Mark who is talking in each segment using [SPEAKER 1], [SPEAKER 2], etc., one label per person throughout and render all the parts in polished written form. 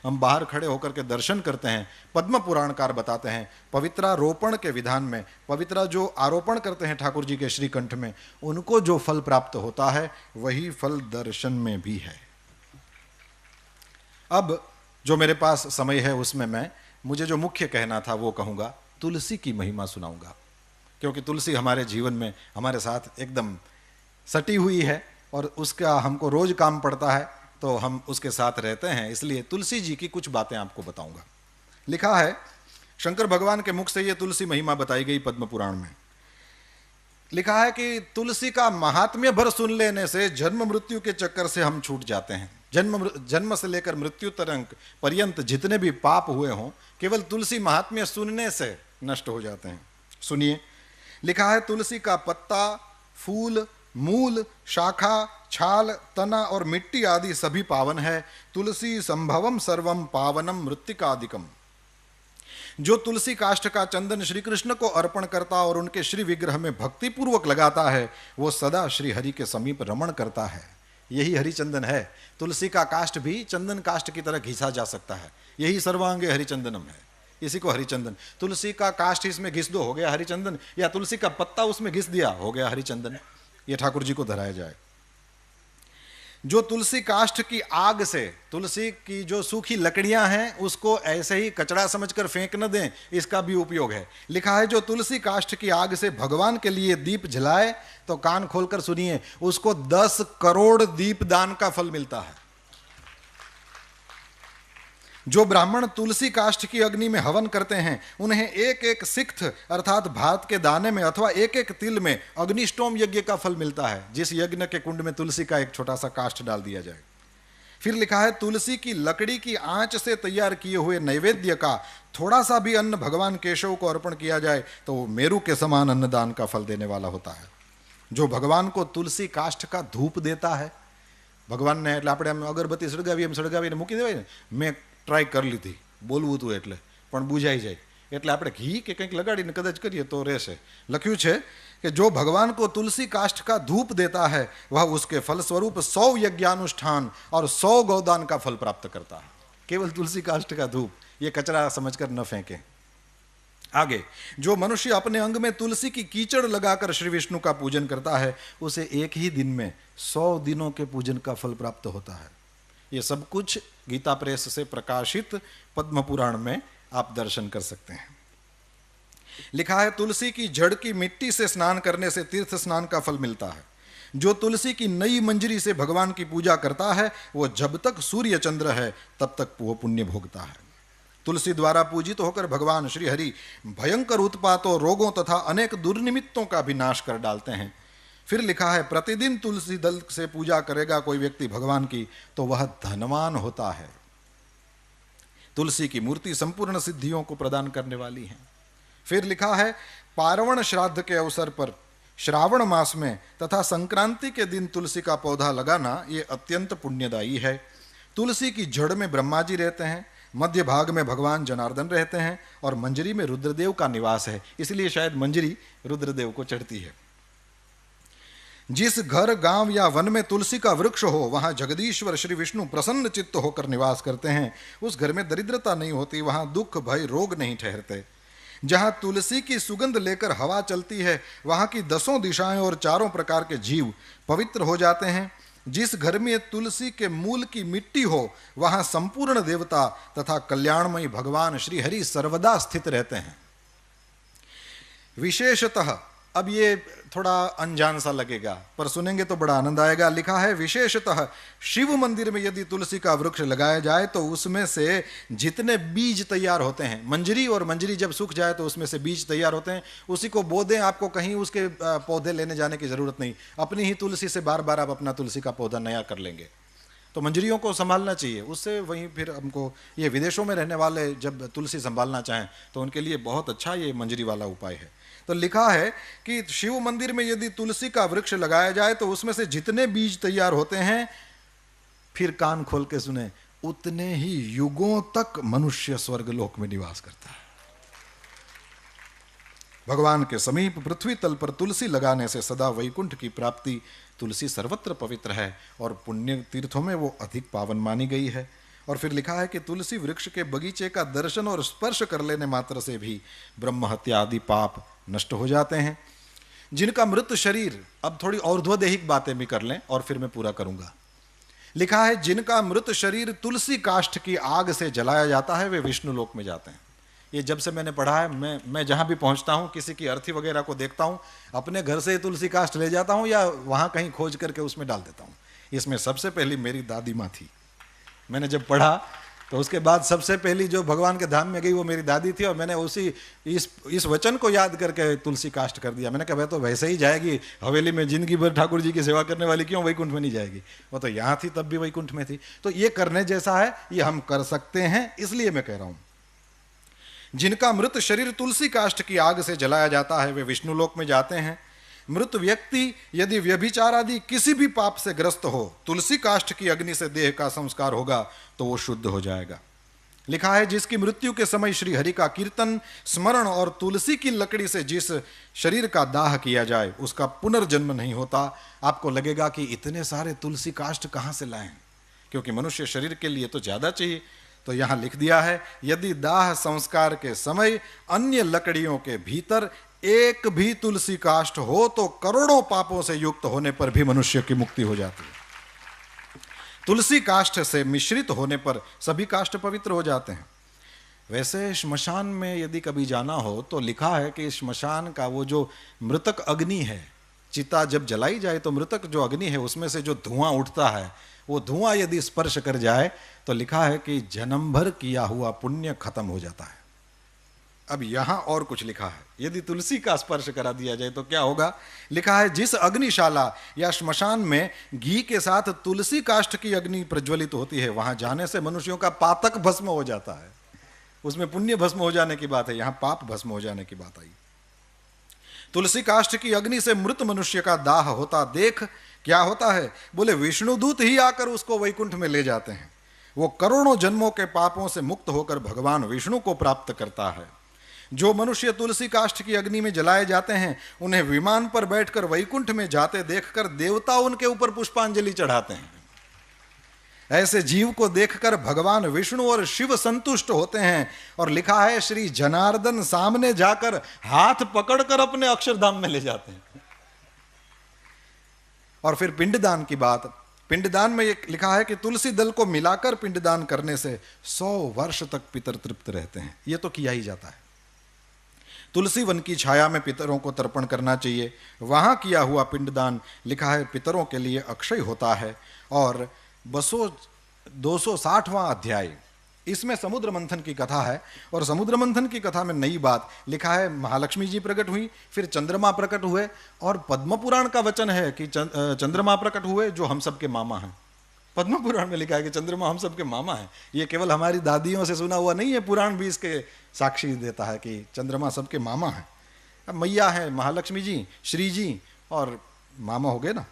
[SPEAKER 1] हम बाहर खड़े होकर के दर्शन करते हैं। पद्म पुराणकार बताते हैं पवित्रारोपण के विधान में, पवित्रा जो आरोपण करते हैं ठाकुर जी के श्रीकंठ में, उनको जो फल प्राप्त होता है वही फल दर्शन में भी है। अब जो मेरे पास समय है उसमें मुझे जो मुख्य कहना था वो कहूँगा, तुलसी की महिमा सुनाऊंगा, क्योंकि तुलसी हमारे जीवन में हमारे साथ एकदम सटी हुई है और उसका हमको रोज काम पड़ता है, तो हम उसके साथ रहते हैं, इसलिए तुलसी जी की कुछ बातें आपको बताऊंगा। लिखा है शंकर भगवान के मुख से ये तुलसी महिमा बताई गई पद्म पुराण में। लिखा है कि तुलसी का महात्म्य भर सुन लेने से जन्म मृत्यु के चक्कर से हम छूट जाते हैं। जन्म से लेकर मृत्यु तक पर्यंत जितने भी पाप हुए हों केवल तुलसी महात्म्य सुनने से नष्ट हो जाते हैं। सुनिए, लिखा है तुलसी का पत्ता, फूल, मूल, शाखा, छाल, तना और मिट्टी आदि सभी पावन है। तुलसी संभवम सर्वम पावनम मृत्तिकादिकम। जो तुलसी काष्ठ का चंदन श्री कृष्ण को अर्पण करता और उनके श्री विग्रह में भक्ति पूर्वक लगाता है वो सदा श्री हरि के समीप रमण करता है। यही हरिचंदन है। तुलसी का काष्ठ भी चंदन काष्ठ की तरह घिसा जा सकता है, यही सर्वांगे हरिचंदनम है, इसी को हरिचंदन। तुलसी का काष्ठ इसमें घिस दो, हो गया हरिचंदन, या तुलसी का पत्ता उसमें घिस दिया, हो गया हरिचंदन। ये ठाकुर जी को धराया जाए। जो तुलसी काष्ठ की आग से, तुलसी की जो सूखी लकड़ियां हैं उसको ऐसे ही कचरा समझकर फेंक न दें, इसका भी उपयोग है। लिखा है जो तुलसी काष्ठ की आग से भगवान के लिए दीप जलाए, तो कान खोलकर सुनिए, उसको 10 करोड़ दीप दान का फल मिलता है। जो ब्राह्मण तुलसी काष्ठ की अग्नि में हवन करते हैं उन्हें एक एक सिक्त अर्थात भात के दाने में अथवा एक एक तिल में अग्निष्टोम यज्ञ का फल मिलता है, जिस यज्ञ के कुंड में तुलसी का एक छोटा सा काष्ठ डाल दिया जाए। फिर लिखा है तुलसी की लकड़ी की आंच से तैयार किए हुए नैवेद्य का थोड़ा सा भी अन्न भगवान केशव को अर्पण किया जाए तो वो मेरु के समान अन्नदान का फल देने वाला होता है। जो भगवान को तुलसी काष्ठ का धूप देता है, भगवान ने એટલે આપણે અગરબત્તી સળગાવીને મૂકી દેવાય ને, મેં ટ્રાય કરી લીધી બોલવું હતું એટલે પણ બુઝાઈ જાય, એટલે આપણે ઘી કે કંઈક લગાડીને કદાચ કરીએ તો રહેશે। લખ્યું છે कि जो भगवान को तुलसी काष्ठ का धूप देता है वह उसके फल स्वरूप 100 यज्ञानुष्ठान और 100 गौदान का फल प्राप्त करता है। केवल तुलसी काष्ठ का धूप, ये कचरा समझकर न फेंकें। आगे, जो मनुष्य अपने अंग में तुलसी की कीचड़ लगाकर श्री विष्णु का पूजन करता है उसे एक ही दिन में 100 दिनों के पूजन का फल प्राप्त होता है। ये सब कुछ गीता प्रेस से प्रकाशित पद्म पुराण में आप दर्शन कर सकते हैं। लिखा है तुलसी की जड़ की मिट्टी से स्नान करने से तीर्थ स्नान का फल मिलता है। जो तुलसी की नई मंजरी से भगवान की पूजा करता है वो जब तक सूर्य चंद्र है तब तक वो पुण्य भोगता है। तुलसी द्वारा पूजित होकर भगवान श्री हरि भयंकर उत्पातों, रोगों तथा अनेक दुर्निमित्तों का भी नाश कर डालते हैं। फिर लिखा है प्रतिदिन तुलसी दल से पूजा करेगा कोई व्यक्ति भगवान की तो वह धनवान होता है। तुलसी की मूर्ति संपूर्ण सिद्धियों को प्रदान करने वाली है। फिर लिखा है पार्वण श्राद्ध के अवसर पर श्रावण मास में तथा संक्रांति के दिन तुलसी का पौधा लगाना ये अत्यंत पुण्यदायी है। तुलसी की जड़ में ब्रह्मा जी रहते हैं, मध्य भाग में भगवान जनार्दन रहते हैं और मंजरी में रुद्रदेव का निवास है, इसलिए शायद मंजरी रुद्रदेव को चढ़ती है। जिस घर, गांव या वन में तुलसी का वृक्ष हो वहां जगदीश्वर श्री विष्णु प्रसन्न चित्त होकर निवास करते हैं। उस घर में दरिद्रता नहीं होती, वहां दुख भय रोग नहीं ठहरते। जहां तुलसी की सुगंध लेकर हवा चलती है वहां की 10 दिशाएं और 4 प्रकार के जीव पवित्र हो जाते हैं। जिस घर में तुलसी के मूल की मिट्टी हो वहां संपूर्ण देवता तथा कल्याणमयी भगवान श्री हरि सर्वदा स्थित रहते हैं। विशेषतः, अब ये थोड़ा अनजान सा लगेगा पर सुनेंगे तो बड़ा आनंद आएगा। लिखा है विशेषतः शिव मंदिर में यदि तुलसी का वृक्ष लगाया जाए तो उसमें से जितने बीज तैयार होते हैं, मंजरी और मंजरी जब सूख जाए तो उसमें से बीज तैयार होते हैं, उसी को बो दें, आपको कहीं उसके पौधे लेने जाने की जरूरत नहीं, अपनी ही तुलसी से बार बार आप अपना तुलसी का पौधा नया कर लेंगे। तो मंजरियों को संभालना चाहिए, उससे वहीं फिर हमको ये विदेशों में रहने वाले जब तुलसी संभालना चाहें तो उनके लिए बहुत अच्छा ये मंजरी वाला उपाय है। तो लिखा है कि शिव मंदिर में यदि तुलसी का वृक्ष लगाया जाए तो उसमें से जितने बीज तैयार होते हैं, फिर कान खोल के सुने, उतने ही युगों तक मनुष्य स्वर्गलोक में निवास करता है। भगवान के समीप पृथ्वी तल पर तुलसी लगाने से सदा वैकुंठ की प्राप्ति। तुलसी सर्वत्र पवित्र है और पुण्य तीर्थों में वो अधिक पावन मानी गई है। और फिर लिखा है कि तुलसी वृक्ष के बगीचे का दर्शन और स्पर्श कर लेने मात्र से भी ब्रह्म हत्या आदि पाप नष्ट हो जाते हैं। जिनका मृत शरीर, अब थोड़ी और्ध्वदेहिक बातें भी कर लें और फिर मैं पूरा करूंगा। लिखा है जिनका मृत शरीर तुलसी काष्ठ की आग से जलाया जाता है वे विष्णु लोक में जाते हैं। ये जब से मैंने पढ़ा है, मैं जहां भी पहुंचता हूं, किसी की अर्थी वगैरह को देखता हूं, अपने घर से तुलसी काष्ठ ले जाता हूं या वहां कहीं खोज करके उसमें डाल देता हूं। इसमें सबसे पहली मेरी दादी माँ थी। मैंने जब पढ़ा तो उसके बाद सबसे पहली जो भगवान के धाम में गई वो मेरी दादी थी, और मैंने उसी इस वचन को याद करके तुलसी काष्ठ कर दिया। मैंने कहा वह तो वैसे ही जाएगी, हवेली में जिंदगी भर ठाकुर जी की सेवा करने वाली क्यों वैकुंठ में नहीं जाएगी, वो तो यहाँ थी तब भी वैकुंठ में थी। तो ये करने जैसा है, ये हम कर सकते हैं, इसलिए मैं कह रहा हूं जिनका मृत शरीर तुलसी काष्ठ की आग से जलाया जाता है वे विष्णु लोक में जाते हैं। मृत व्यक्ति यदि व्यभिचार आदि किसी भी पाप से ग्रस्त हो, तुलसी काष्ठ की अग्नि से देह का संस्कार होगा तो वो शुद्ध हो जाएगा। लिखा है जिसकी मृत्यु के समय श्री हरि का कीर्तन स्मरण और तुलसी की लकड़ी से जिस शरीर का दाह किया जाए उसका पुनर्जन्म नहीं होता। आपको लगेगा कि इतने सारे तुलसी काष्ठ कहां से लाएं, क्योंकि मनुष्य शरीर के लिए तो ज्यादा चाहिए। तो यहां लिख दिया है यदि दाह संस्कार के समय अन्य लकड़ियों के भीतर एक भी तुलसी काष्ठ हो तो करोड़ों पापों से युक्त होने पर भी मनुष्य की मुक्ति हो जाती है। तुलसी काष्ठ से मिश्रित होने पर सभी काष्ठ पवित्र हो जाते हैं। वैसे श्मशान में यदि कभी जाना हो तो लिखा है कि श्मशान का वो जो मृतक अग्नि है, चिता जब जलाई जाए तो मृतक जो अग्नि है उसमें से जो धुआं उठता है, वो धुआं यदि स्पर्श कर जाए तो लिखा है कि जन्म भर किया हुआ पुण्य खत्म हो जाता है। अब यहां और कुछ लिखा है, यदि तुलसी का स्पर्श करा दिया जाए तो क्या होगा। लिखा है जिस अग्निशाला या श्मशान में घी के साथ तुलसी काष्ठ की अग्नि प्रज्वलित होती है वहां जाने से मनुष्यों का पातक भस्म हो जाता है। उसमें पुण्य भस्म हो जाने की बात है, यहां पाप भस्म हो जाने की बात आई। तुलसी काष्ठ की अग्नि से मृत मनुष्य का दाह होता देख क्या होता है, बोले विष्णुदूत ही आकर उसको वैकुंठ में ले जाते हैं। वो करोड़ों जन्मों के पापों से मुक्त होकर भगवान विष्णु को प्राप्त करता है। जो मनुष्य तुलसी काष्ठ की अग्नि में जलाए जाते हैं उन्हें विमान पर बैठकर वैकुंठ में जाते देखकर देवता उनके ऊपर पुष्पांजलि चढ़ाते हैं। ऐसे जीव को देखकर भगवान विष्णु और शिव संतुष्ट होते हैं, और लिखा है श्री जनार्दन सामने जाकर हाथ पकड़कर अपने अक्षरधाम में ले जाते हैं। और फिर पिंडदान की बात, पिंडदान में ये लिखा है कि तुलसी दल को मिलाकर पिंडदान करने से 100 वर्ष तक पितर तृप्त रहते हैं। ये तो किया ही जाता है। तुलसी वन की छाया में पितरों को तर्पण करना चाहिए। वहां किया हुआ पिंडदान लिखा है पितरों के लिए अक्षय होता है। और 260वां अध्याय, इसमें समुद्र मंथन की कथा है, और समुद्र मंथन की कथा में नई बात लिखा है महालक्ष्मी जी प्रकट हुई, फिर चंद्रमा प्रकट हुए, और पद्म पुराण का वचन है कि चंद्रमा प्रकट हुए जो हम सबके मामा हैं। पद्म पुराण में लिखा है कि चंद्रमा हम सबके मामा हैं। ये केवल हमारी दादियों से सुना हुआ नहीं है, पुराण भी इसके साक्षी देता है कि चंद्रमा सबके मामा हैं। अब मैया है महालक्ष्मी जी, श्री जी, और मामा हो गए ना।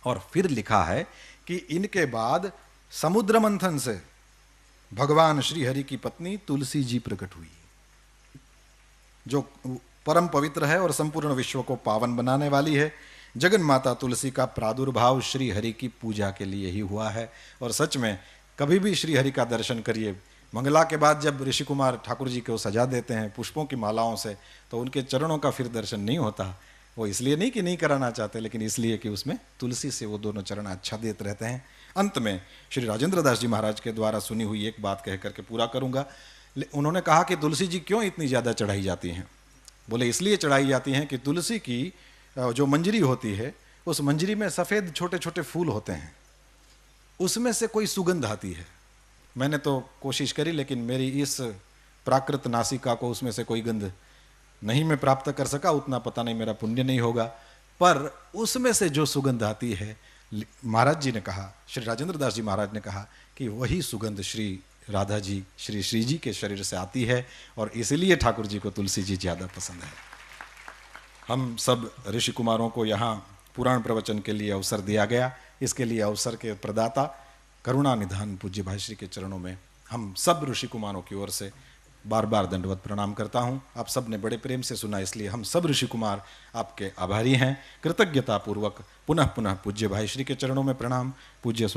[SPEAKER 1] और फिर लिखा है कि इनके बाद समुद्र मंथन से भगवान श्री हरि की पत्नी तुलसी जी प्रकट हुई, जो परम पवित्र है और संपूर्ण विश्व को पावन बनाने वाली है। जगन माता तुलसी का प्रादुर्भाव श्री हरि की पूजा के लिए ही हुआ है। और सच में कभी भी श्री हरि का दर्शन करिए, मंगला के बाद जब ऋषि कुमार ठाकुर जी को सजा देते हैं पुष्पों की मालाओं से, तो उनके चरणों का फिर दर्शन नहीं होता। वो इसलिए नहीं कि नहीं कराना चाहते, लेकिन इसलिए कि उसमें तुलसी से वो दोनों चरण अच्छा देते रहते हैं। अंत में श्री राजेंद्र दास जी महाराज के द्वारा सुनी हुई एक बात कह करके पूरा करूंगा। उन्होंने कहा कि तुलसी जी क्यों इतनी ज़्यादा चढ़ाई जाती हैं। बोले इसलिए चढ़ाई जाती हैं कि तुलसी की जो मंजरी होती है, उस मंजरी में सफ़ेद छोटे छोटे फूल होते हैं, उसमें से कोई सुगंध आती है। मैंने तो कोशिश करी, लेकिन मेरी इस प्राकृत नासिका को उसमें से कोई गंध नहीं मैं प्राप्त कर सका। उतना पता नहीं मेरा पुण्य नहीं होगा, पर उसमें से जो सुगंध आती है, महाराज जी ने कहा, श्री राजेंद्र दास जी महाराज ने कहा कि वही सुगंध श्री राधा जी, श्री श्री जी के शरीर से आती है, और इसलिए ठाकुर जी को तुलसी जी ज़्यादा पसंद है। हम सब ऋषि कुमारों को यहाँ पुराण प्रवचन के लिए अवसर दिया गया। इसके लिए अवसर के प्रदाता करुणा निधान पूज्य भाई श्री के चरणों में हम सब ऋषि कुमारों की ओर से बार बार दंडवत प्रणाम करता हूँ। आप सब ने बड़े प्रेम से सुना, इसलिए हम सब ऋषि कुमार आपके आभारी हैं। कृतज्ञता पूर्वक पुनः पुनः पूज्य भाई श्री के चरणों में प्रणाम। पूज्य